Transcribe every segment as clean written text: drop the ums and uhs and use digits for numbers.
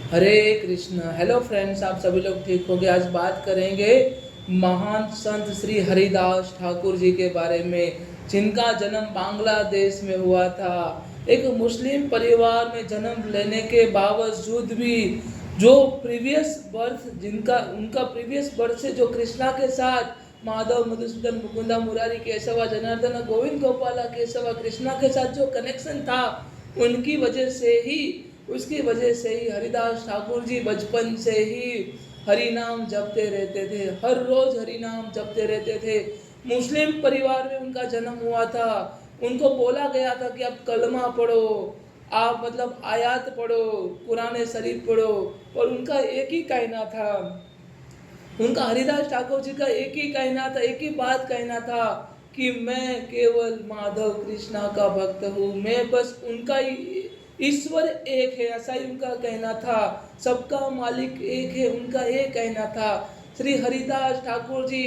हरे Krishna. Hello friends, आप सभी लोग ठीक हो गए। आज बात करेंगे महान संत श्री हरिदास ठाकुर जी के बारे में, जिनका जन्म बांग्लादेश में हुआ था। एक मुस्लिम परिवार में जन्म लेने के बावजूद भी जो प्रीवियस बर्थ जिनका उनका प्रीवियस बर्थ से जो कृष्णा के साथ माधव, मधुसूदन, मुकुंदा, मुरारी, केशवा, जनार्दन, गोविंद, गोपाला, केशवा, कृष्णा के साथ जो कनेक्शन था, उनकी वजह से ही उसकी वजह से ही हरिदास ठाकुर जी बचपन से ही हरि नाम जपते रहते थे। हर रोज हरि नाम जपते रहते थे। मुस्लिम परिवार में उनका जन्म हुआ था। उनको बोला गया था कि आप कलमा पढ़ो, आप मतलब आयात पढ़ो, कुरान शरीफ पढ़ो, और उनका एक ही कहना था। उनका हरिदास ठाकुर जी का एक ही कहना था, एक ही बात कहना था कि मैं केवल माधव कृष्णा का भक्त हूँ, मैं बस उनका ही, ईश्वर एक है, ऐसा ही उनका कहना था। सबका मालिक एक है, उनका एक कहना था। श्री हरिदास ठाकुर जी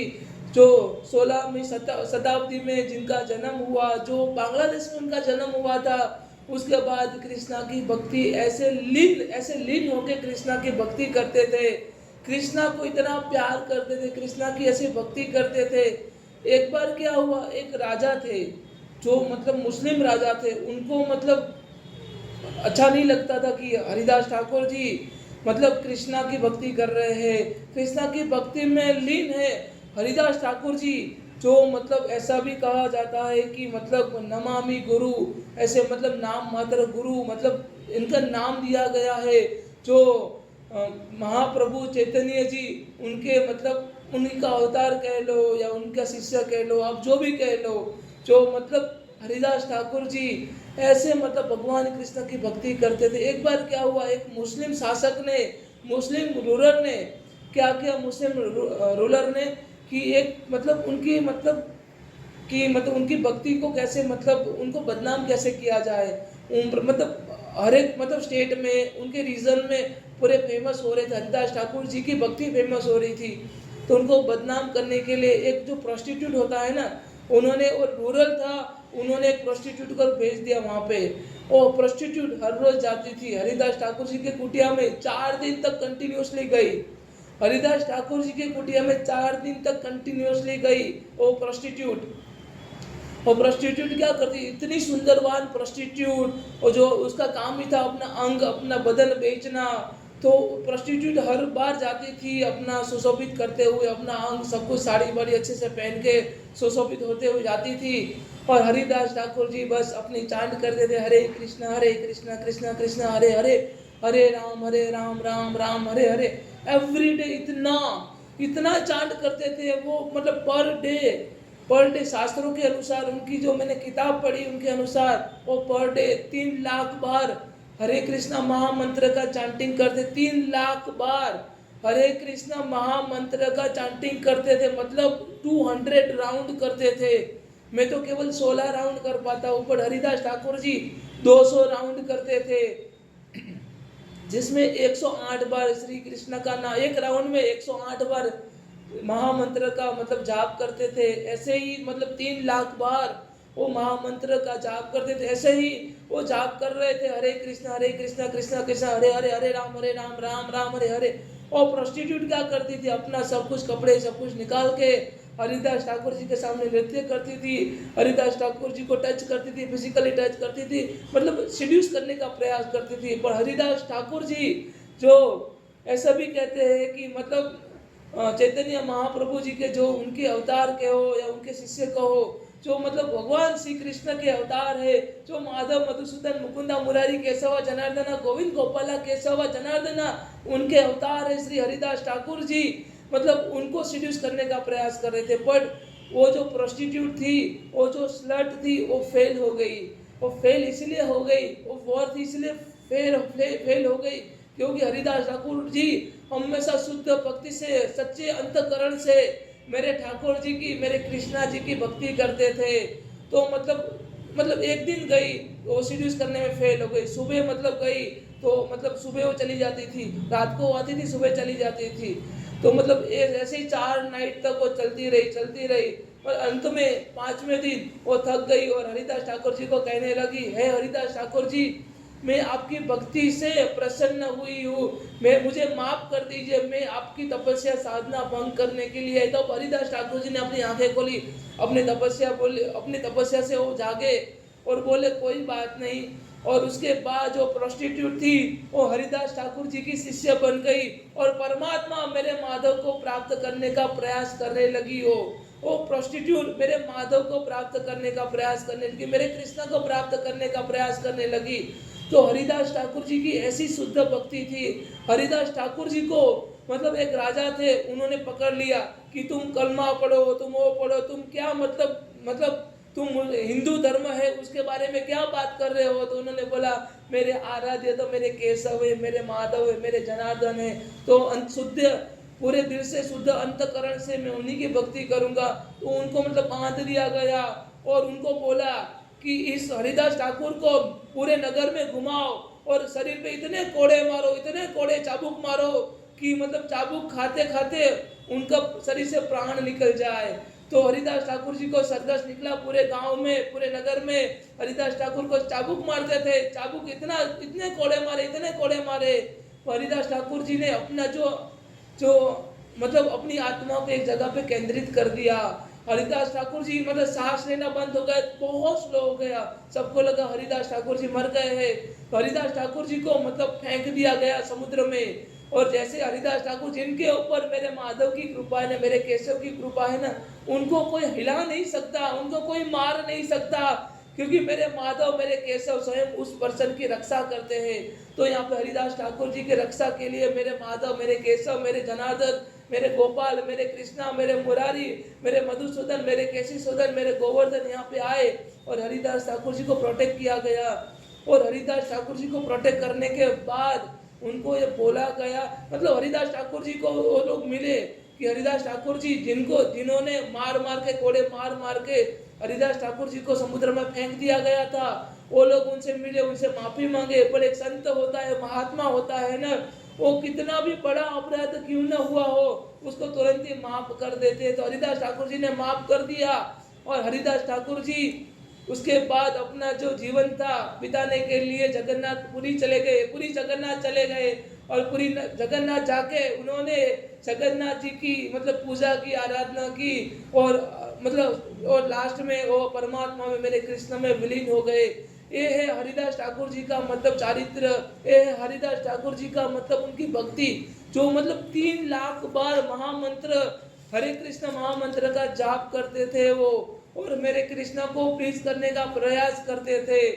जो 16वीं शताब्दी में जिनका जन्म हुआ, जो बांग्लादेश में उनका जन्म हुआ था, उसके बाद कृष्णा की भक्ति ऐसे लीन होकर कृष्णा की भक्ति करते थे। कृष्णा को इतना प्यार करते थे, कृष्णा की ऐसी भक्ति करते थे। एक बार क्या हुआ, एक राजा थे जो मतलब मुस्लिम राजा थे, उनको मतलब अच्छा नहीं लगता था कि हरिदास ठाकुर जी मतलब कृष्णा की भक्ति कर रहे हैं, कृष्णा की भक्ति में लीन है। हरिदास ठाकुर जी जो मतलब ऐसा भी कहा जाता है कि मतलब नमामि गुरु, ऐसे मतलब नाम मात्र गुरु, मतलब इनका नाम दिया गया है। जो महाप्रभु चैतन्य जी, उनके मतलब उन्हीं का अवतार कह लो या उनका शिष्य कह लो, आप जो भी कह लो, जो मतलब हरिदास ठाकुर जी ऐसे मतलब भगवान कृष्ण की भक्ति करते थे। एक बार क्या हुआ, एक मुस्लिम शासक ने, मुस्लिम रूलर ने क्या किया, मुस्लिम रूलर ने कि एक मतलब उनकी मतलब कि मतलब उनकी भक्ति को कैसे मतलब उनको बदनाम कैसे किया जाए। मतलब हर एक मतलब स्टेट में, उनके रीजन में पूरे फेमस हो रहे थे, हरिदास ठाकुर जी की भक्ति फेमस हो रही थी। तो उनको बदनाम करने के लिए एक जो प्रोस्टिट्यूट होता है ना, उन्होंने, और रूरल था, उन्होंने एक प्रोस्टिट्यूट को भेज दिया वहाँ पे। वो प्रोस्टिट्यूट हर रोज जाती थी हरिदास ठाकुर जी के कुटिया में, 4 दिन तक कंटिन्यूसली गई। हरिदास ठाकुर जी के कुटिया में 4 दिन तक कंटिन्यूसली गई वो प्रोस्टिट्यूट। और प्रोस्टिट्यूट क्या करती, इतनी सुंदरवान प्रोस्टिट्यूट, और जो उसका काम ही था अपना अंग, अपना बदन बेचना। तो प्रोस्टिट्यूट हर बार जाती थी अपना सुशोभित करते हुए, अपना अंग सब कुछ साड़ी बड़ी अच्छे से पहन के सुशोभित होते हुए जाती थी। और हरिदास ठाकुर जी बस अपनी चांट करते थे, हरे कृष्णा कृष्णा कृष्णा हरे हरे, हरे राम राम राम हरे हरे। एवरी डे इतना इतना चांट करते थे वो, मतलब पर डे शास्त्रों के अनुसार, उनकी जो मैंने किताब पढ़ी उनके अनुसार, वो पर डे 3 लाख बार हरे कृष्णा महामंत्र का चांटिंग करते। 3 लाख बार हरे कृष्णा महामंत्र का चांटिंग करते थे, मतलब 200 राउंड करते थे। मैं तो केवल 16 राउंड कर पाता हूँ, पर हरिदास ठाकुर जी 200 राउंड करते थे, जिसमें 108 बार श्री कृष्ण का नाम, एक राउंड में 108 बार महामंत्र का मतलब जाप करते थे। ऐसे ही मतलब 3 लाख बार वो महामंत्र का जाप करते थे। ऐसे ही वो जाप कर रहे थे, हरे कृष्णा कृष्णा कृष्णा हरे हरे, हरे राम राम राम हरे हरे। और प्रोस्टिट्यूट क्या करती थी, अपना सब कुछ कपड़े सब कुछ निकाल के हरिदास ठाकुर जी के सामने नृत्य करती थी, हरिदास ठाकुर जी को टच करती थी, फिजिकली टच करती थी, मतलब सिड्यूस करने का प्रयास करती थी। पर हरिदास ठाकुर जी जो ऐसा भी कहते हैं कि मतलब चैतन्य महाप्रभु जी के जो उनके अवतार के हो या उनके शिष्य को हो, जो मतलब भगवान श्री कृष्ण के अवतार है, जो माधव, मधुसूदन, मुकुंदा, मुरारी, केशवा, जनार्दना, गोविंद, गोपाला, केशवा, जनार्दना, उनके अवतार है श्री हरिदास ठाकुर जी। मतलब उनको सिड्यूस करने का प्रयास कर रहे थे, बट वो जो प्रोस्टिट्यूट थी, वो जो स्लट थी, वो फेल हो गई। वो फेल इसलिए हो गई, वो वॉर थी इसलिए फेल हो गई, क्योंकि हरिदास ठाकुर जी हमेशा शुद्ध भक्ति से, सच्चे अंतकरण से मेरे ठाकुर जी की, मेरे कृष्णा जी की भक्ति करते थे। तो मतलब एक दिन गई, वो सीड्यूस करने में फेल हो गई। सुबह मतलब गई, तो मतलब सुबह वो चली जाती थी, रात को आती थी, सुबह चली जाती थी। तो मतलब ऐसे ही 4 नाइट तक वो चलती रही। और अंत में 5वें दिन वो थक गई और हरिदास ठाकुर जी को कहने लगी, हे हरिदास ठाकुर जी, मैं आपकी भक्ति से प्रसन्न हुई हूँ, मैं मुझे माफ़ कर दीजिए, मैं आपकी तपस्या साधना भंग करने के लिए। तो हरिदास ठाकुर जी ने अपनी आँखें खोली, अपनी तपस्या से वो जागे और बोले कोई बात नहीं। और उसके बाद जो प्रोस्टिट्यूट थी वो हरिदास ठाकुर जी की शिष्य बन गई और परमात्मा मेरे माधव को प्राप्त करने का प्रयास करने लगी। वो प्रोस्टिट्यूट मेरे माधव को प्राप्त करने का प्रयास करने लगी, मेरे कृष्ण को प्राप्त करने का प्रयास करने लगी। तो हरिदास ठाकुर जी की ऐसी शुद्ध भक्ति थी। हरिदास ठाकुर जी को मतलब एक राजा थे, उन्होंने पकड़ लिया कि तुम कलमा पढ़ो, तुम वो पढ़ो, तुम क्या मतलब तुम हिंदू धर्म है उसके बारे में क्या बात कर रहे हो। तो उन्होंने बोला मेरे आराध्य तो मेरे केशव है, मेरे माधव है, मेरे जनार्दन है, तो शुद्ध पूरे दिल से शुद्ध अंतकरण से मैं उन्हीं की भक्ति करूंगा। तो उनको मतलब बांध दिया गया और उनको बोला कि इस हरिदास ठाकुर को पूरे नगर में घुमाओ और शरीर पे इतने कोड़े मारो, इतने कोड़े चाबुक मारो कि मतलब चाबुक खाते खाते उनका शरीर से प्राण निकल जाए। तो हरिदास ठाकुर जी को सरदर्श निकला, पूरे गांव में, पूरे नगर में हरिदास ठाकुर को चाबुक मारते थे। चाबुक इतने कोड़े मारे, इतने कोड़े मारे। तो हरिदास ठाकुर जी ने अपना जो जो मतलब अपनी आत्मा को एक जगह पे केंद्रित कर दिया। हरिदास ठाकुर जी मतलब सांस लेना बंद हो गया, बहुत स्लो हो गया, सबको लगा हरिदास ठाकुर जी मर गए हैं। तो हरिदास ठाकुर जी को मतलब फेंक दिया गया समुद्र में। और जैसे हरिदास ठाकुर जिनके ऊपर मेरे माधव की कृपा है ना, मेरे केशव की कृपा है ना, उनको कोई हिला नहीं सकता, उनको कोई मार नहीं सकता, क्योंकि मेरे माधव मेरे केशव स्वयं उस पर्सन की रक्षा करते हैं। तो यहाँ पे हरिदास ठाकुर जी की रक्षा के लिए मेरे माधव, मेरे केशव, मेरे जनार्दन, मेरे गोपाल, मेरे कृष्णा, मेरे मुरारी, मेरे मधुसूदन, मेरे केशीसूदन, मेरे गोवर्धन यहाँ पे आए और हरिदास ठाकुर जी को प्रोटेक्ट किया गया। और हरिदास ठाकुर जी को प्रोटेक्ट करने के बाद उनको ये बोला गया, मतलब हरिदास ठाकुर जी को वो लोग मिले कि हरिदास ठाकुर जी जिन्होंने मार मार के कोड़े मार मार के हरिदास ठाकुर जी को समुद्र में फेंक दिया गया था, वो लोग उनसे मिले, उनसे माफी मांगे। पर एक संत होता है, महात्मा होता है ना, वो कितना भी बड़ा अपराध क्यों ना हुआ हो उसको तुरंत ही माफ कर देते। तो हरिदास ठाकुर जी ने माफ कर दिया और हरिदास ठाकुर जी उसके बाद अपना जो जीवन था बिताने के लिए पुरी जगन्नाथ चले गए। और पुरी जगन्नाथ जाके उन्होंने जगन्नाथ जी की मतलब पूजा की, आराधना की और मतलब और लास्ट में वो परमात्मा में मेरे कृष्ण में विलीन हो गए। ये है हरिदास ठाकुर जी का मतलब चारित्र, ये है हरिदास ठाकुर जी का मतलब उनकी भक्ति, जो मतलब 3 लाख बार महामंत्र हरे कृष्ण महामंत्र का जाप करते थे वो, और मेरे कृष्णा को प्लीज करने का प्रयास करते थे।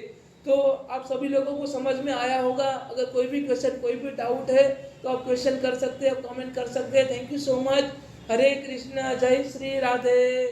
तो आप सभी लोगों को समझ में आया होगा। अगर कोई भी क्वेश्चन, कोई भी डाउट है तो आप क्वेश्चन कर सकते हैं, कमेंट कर सकते हैं। Thank you so much. Hare Krishna, जय श्री राधे।